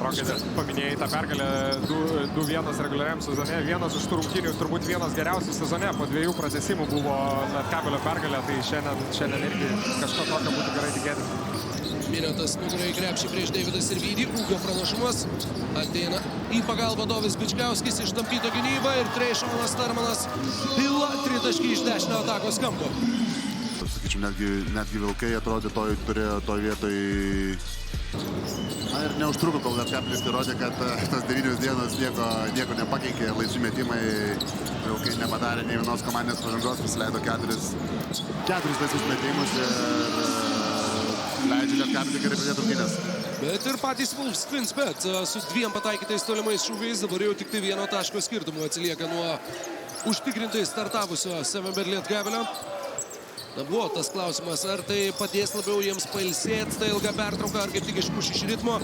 Rokai, paminėjai tą pergalę 2-1 reguliariam sezone. Vienas iš tų rungtynių, turbūt vienas geriausių sezone. Po 2 pratęsimų buvo Lietkabelio pergalė, tai šiandien irgi kažko tokio būtų gerai tikėtis. Miniotas nugarą į krepšį prieš Deividą Sirvydį. Ūgio pranašumas. Ateina į pagalbą Dovis Bičkauskis, ištampyto gynybą ir Trejšonas Starmanas pila tritaškį iš dešinio atakos kampo. Sakyčiau, netgi Vilkai atrodė turėjo toj vietoj. Na ir neužtruko, kol Lietkabelis įrodė, kad tas 9 dienos nieko nepakeikė. Laisvi metimai, Vilkai nepadarė nei vienos komandinės pažangos, pasileido 4 laisvus metimus ir leidžia Lietkabeliui gerai pradėti rungtynes. Bet ir patys Wolves Twins Bet su 2 pataikytais tolimais šūviais dabar jau tik tai 1 taško skirtumu atsilieka nuo užtikrintai startavusio 7Bet Lietkabelio. Na, buvo tas klausimas, ar tai padės labiau jiems pailsėti, tai ilga pertrauka, ar kaip tik išmuš iš ritmo.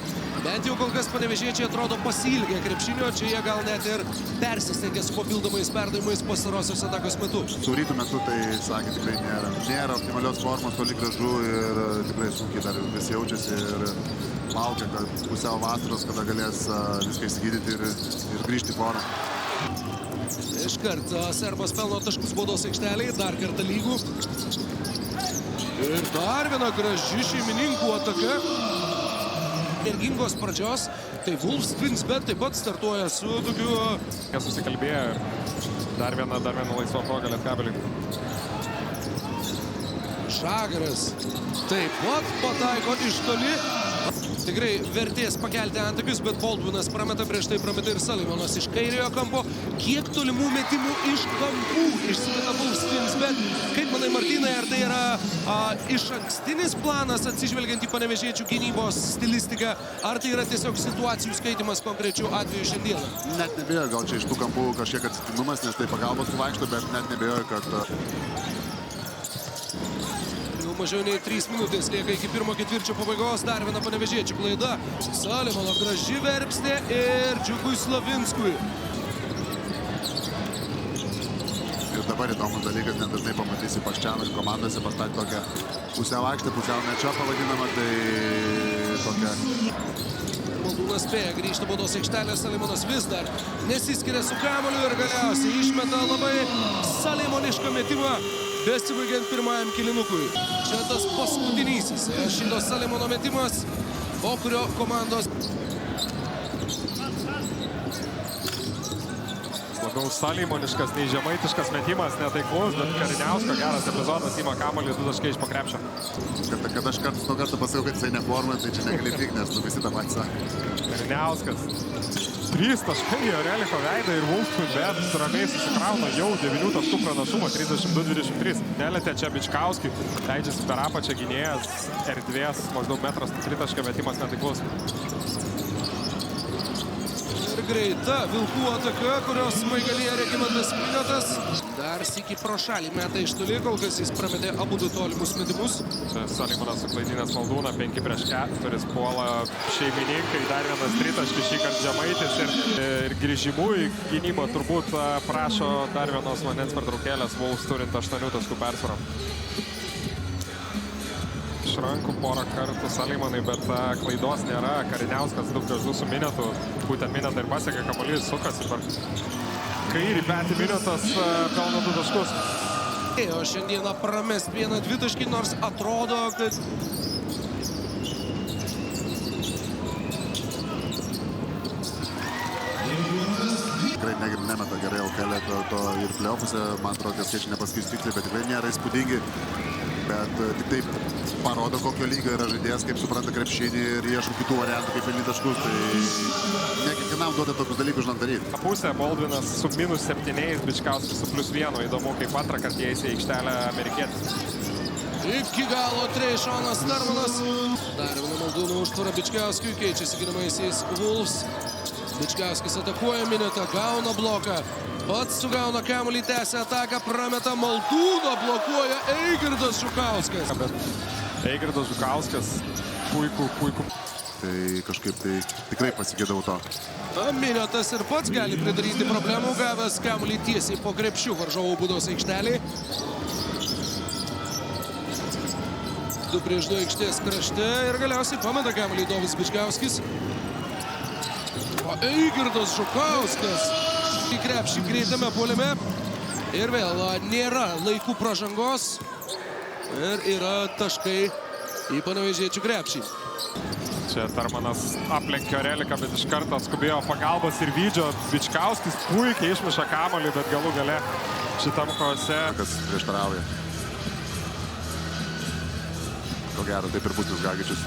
Bent jau kol kas panevėžiečiai atrodo pasilgę krepšinio, čia jie gal net ir persistengė su papildomais perdavimais pastarosios atakos metu. Su rytų metu tai, sakė, tikrai nėra optimalios formos, toli gražu ir tikrai sunkiai dar vis jaučiasi ir laukia, kad pusiau vasaros, kada galės viską įsigydyti ir grįžti į formą. Iškart serbas pelno taškus baudos aikšteliai, dar kartą lygų. Ir dar viena graži šeimininkų ataka. Energingos pradžios, tai Wolves Twins Bet taip pat startuoja su tokiu... Susikalbėjo ir dar viena laisva proga Lietkabeliui. Žagaras taip pat pataiko iš toli. Tikrai vertės pakelti antakius, bet Baldvinas prameta, prieš tai prameta ir Salimonas iš kairiojo kampo. Kiek tolimų metimų iš kampų išsimeta Wolves Twins Bet. Kaip manai, Martynai, ar tai yra išankstinis planas atsižvelgiant į panevėžiečių gynybos stilistiką, ar tai yra tiesiog situacijų skaitimas konkrečių atvejų šiandieną? Net nebejoju, gal čia iš tų kampų kažkiek atsitiktinumas, nes tai pagalbos suvaikšto, bet net nebejoju, kad... Mažiau nei 3 minutės lieka iki pirmo ketvirčio pabaigos. Dar viena panevėžiečių klaida. Salimono graži verpstė ir Džiugui Slavinskui. Ir dabar įdomus dalykas, net dažnai pamatysi Paščianų komandose pastatė tokią pusiau aikštę, pusiau mečapą vadinamą, tai tokia... Maldūnas spėja grįžti baudos aikštelę, Salimonas vis dar nesiskiria su kamuoliu ir galiausiai išmeta labai salimonišką metimą, besibaigiant pirmajam kilinukui. Čia tas paskutinysis šito Salimono metimas, po kurio komandos... Labiau salimoniškas nei žemaitiškas metimas, netaiklus, bet Kariniausko geras epizodas, ima kamuolį 2 taškai iš po krepšio. Kad aš kartais nuo karto pasakiau, kad jisai neforma, tai čia negali tik, nes visi tą patį sako. Kariniauskas. 3 taškai į Oreliko veidą ir Wolves Twins Bet ramiai susikrauna jau 9 taškų pranašumą, 32-23. Nelėtė čia Bičkauskį, leidžiasi per apačią gynėjas, erdvės, maždaug metras, 3 taškio metimas netaiklus. Ir greita Vilkų ataka, kurios smaigalyje Regimantas Miniotas. Dar sykį pro šalį meta iš toli, kol kas jis prametė abu du tolimus metimus. Salimonas suklaidinęs Maldūną, 5 prieš 4, puola šeimininkai, dar vienas tritaškis, šįkart Žemaitis ir grįžimų į gynybą turbūt prašo dar vienos vandens pertraukėlės, Wolves turint 8 taškų persvarą. Iš rankų porą kartų Salimonai, bet klaidos nėra. Kariniauskas daug gražų su Miniotu, būtent Minotą ir pasiekė, kamuolys sukasi per kairį petį, Miniotas pelno 2 taškus. O šiandieną pramest vieną 2 taškį, nors atrodo, kad... Tikrai nemeta gerai LKL to ir play-offuose, man atrodo, kad skaičiai nepasakys tiksliai, bet tikrai nėra įspūdingi. Bet tik taip parodo, kokio lygio yra žaidėjas, kaip supranta krepšinį ir ieško kitų variantų, kaip pelnyti taškus. Tai ne kiekvienam duoda tokius dalykus žinant daryti. Pusė Baldvinas su -7, Bičkauskis su +1. Įdomu, kaip antrą kartą įeis į aikštelę amerikietis. Iki galo Trejšonas Starmanas. Dar viena Maldūno užtvara Bičkauskiui, keičiasi ginamaisiais Wolves. Bičkauskis atakuoja Miniotą, gauna bloką. Pats sugauna kamuolį, tęsia ataką, prameta Maldūną, blokuoja Eigirdas Žukauskas. Eigirdas Žukauskas, puiku. Tai kažkaip tai tikrai pasigėdau to. Miniotas ir pats gali pridaryti problemų, gavęs kamuolį tiesiai po krepšių varžovų baudos aikštelėje. 2 prieš 2 aikštės krašte ir galiausiai pameta kamuolį Dovis Bičkauskis. Eigirdas Žukauskas į krepšį greitame puolime. Ir vėl nėra laikų pražangos. Ir yra taškai į panevėžiečių krepšį. Čia Tarmanas aplenkė Reliką, bet iš karto skubėjo pagalbos ir Vydžio. Bičkauskis puikiai išmuša kamuolį, bet galų gale šitam kovose. Kas prieštarauja. Ko gero, taip ir Būtis Gagičius.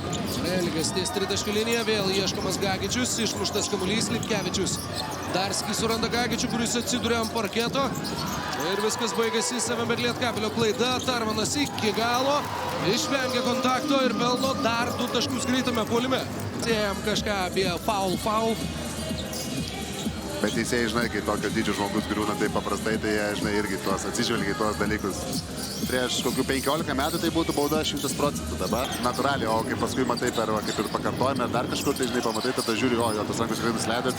Relikas ties tritaškio liniją, vėl ieškomas Gagičius, išmuštas kamuolys, Lipkevičius. Darskį suranda Gagičių, kuris atsiduria ant parketo. Ir viskas baigėsi savame Lietkabelio klaida. Tarmanas iki galo išvengia kontakto ir pelno dar 2 taškus greitame puolime. Tėjom kažką apie foul. Bet teisėjai, žinai, kai tokio dydžio žmogus griūna taip paprastai, tai jie, žinai, irgi tuos atsižvelgia į tuos dalykus. Prieš kokių 15 metų tai būtų bauda 100%. Dabar natūraliai, o kai paskui matai per, kaip ir pakartojame, ar dar kažkur, tai, žinai, pamatai, tada žiūri, o jo, tas rankos tikrai nusileido ir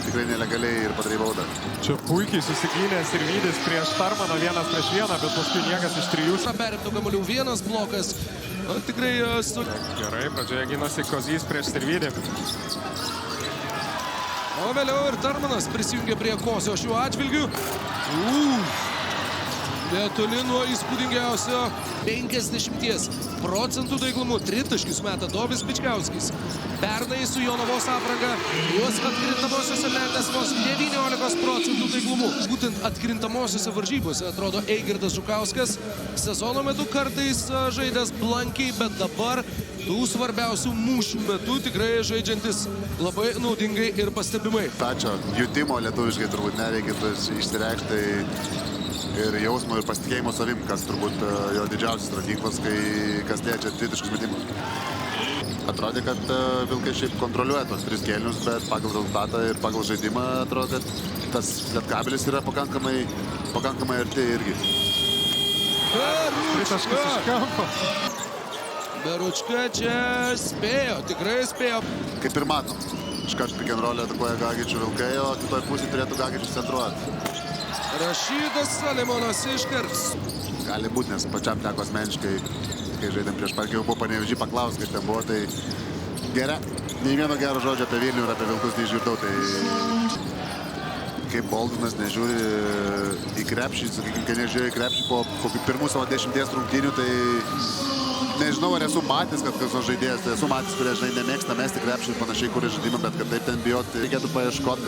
tikrai nelegaliai ir padarai baudą. Čia puikiai susigynęs ir Vydis prieš Tarmaną 1-1, bet paskui niekas iš 3. Perimtų kamuolių vienas blokas. Tikrai Gerai, pradžioje gynasi Kozys prieš Sirvydį. O vėliau ir Tarmanas prisijungė prie Kozio šiuo atžvilgiu. Netoli nuo įspūdingiausio 50% taiklumu. 3 taškius meta Dovis Bičkauskis. Pernai su Jonavos apranga juos atkrintamosiose metęs vos 19% taiklumu. Būtent atkrintamosiose varžybose atrodo Eigirdas Žukauskas. Sezono metu kartais žaidęs blankiai, bet dabar tų svarbiausių mūšių metu tikrai žaidžiantis labai naudingai ir pastebimai. Tačio jutimo lietuviškai turbūt nereikėtų išsireikšti ir jausmo ir pasitikėjimo savim, kas turbūt jo didžiausias rodiklas, kas liečia tritaškius metimus. Atrodė, kad Vilkai šiaip kontroliuoja tos 3 kėlinius, bet pagal rezultatą ir pagal žaidimą atrodo, kad tas Lietkabelis yra pakankamai arti irgi. Tritaškis iš kampo. Beručka čia spėjo, tikrai spėjo. Kaip ir matom, iškart pick and roll atakuoja Gagičių Vilkai, o kitoj pusėje turėtų Gagičius centruoti. Rašydas Salimonas iškart. Gali būti, nes pačiam teko asmeniškai, kai žaidėm prieš parkį, jau buvo Panevėžį paklausti, kaip ten buvo, tai gerai. Nei vieno gero žodžio apie Vilnių ir apie Vilkus neišgirdau, tai kaip Boldvinas nežiūri į krepšį, sakykime, kai nežiūri į krepšį po kokių pirmų savo 10 rungtynių, tai nežinau, ar esu matęs, kad kas nors žaidėjas, tai esu matęs, kurie, žinai, nemėgsta mesti krepšį ir panašiai, kurie žaidimą, bet kad taip ten bijoti, reikėtų paieškoti,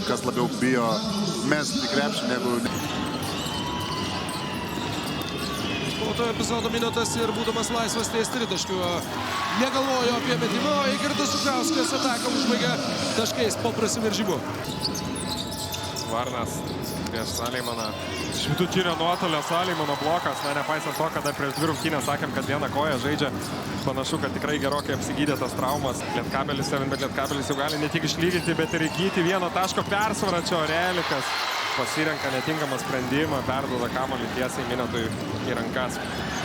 kas labiau bijo mesti krepšį negu... Po to epizodo minutas ir būdamas laisvas ties tritaškių negalvojo apie metimą, o Eigirdas Žukauskas ataką užbaigė taškais po prasiveržimo. Varnas prieš Salimoną. Vidutinio nuotolio Salimono blokas. Na, nepaisant to, kad prieš 2 rungtynes sakėm, kad vieną koją žaidžia. Panašu, kad tikrai gerokai apsigydė tas traumas. Lietkabelis, bet Lietkabelis jau gali ne tik išlyginti, bet ir įgyti 1 taško persvarą. Čia Relikas pasirenka netinkamą sprendimą, perduoda kamuolį tiesiai Minotui į rankas.